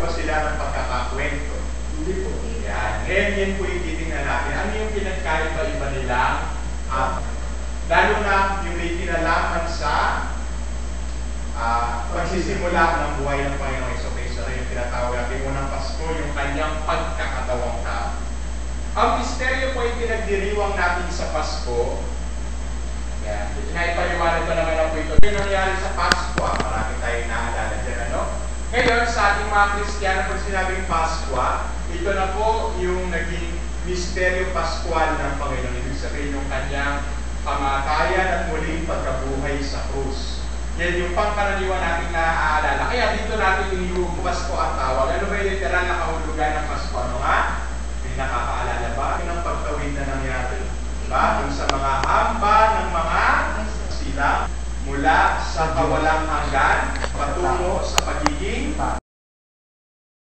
ba sila ng pagkakakwento? Hindi po. Yan. Ngayon, yan po yung titingnan natin. Ano yung pinagkaiba-iba nila? Lalo na yung may kinalaman sa pagsisimula ng buhay ng Panginoong Jesucristo na yung tinatawag natin unang Pasko, yung kanyang pagkakatawang tao. Ang misteryo po yung pinagdiriwang natin sa Pasko. Yan. Ngayon, ko naman ako ito. Yung nangyari sa Pasko, marami tayong naalala dyan, ano? Ngayon, sa ating mga Kristiyano, pag sinabing Pasko, ito na po yung naging misteryo Pascual ng Panginoon. Ibig sabihin yung kanyang kamatayan at muling pagkabuhay sa krus. Yan yung pangkaraniwan natin naaalala. Kaya dito natin yung Pasko ang tawag. Ano ba yung literal na kahulugan ng Pasko? Ano nga? May nakakaalala ba? Yung ang pagtawid na nangyari. Diba? Yung sa mga hamba ng mga sila mula sa kawalang hanggan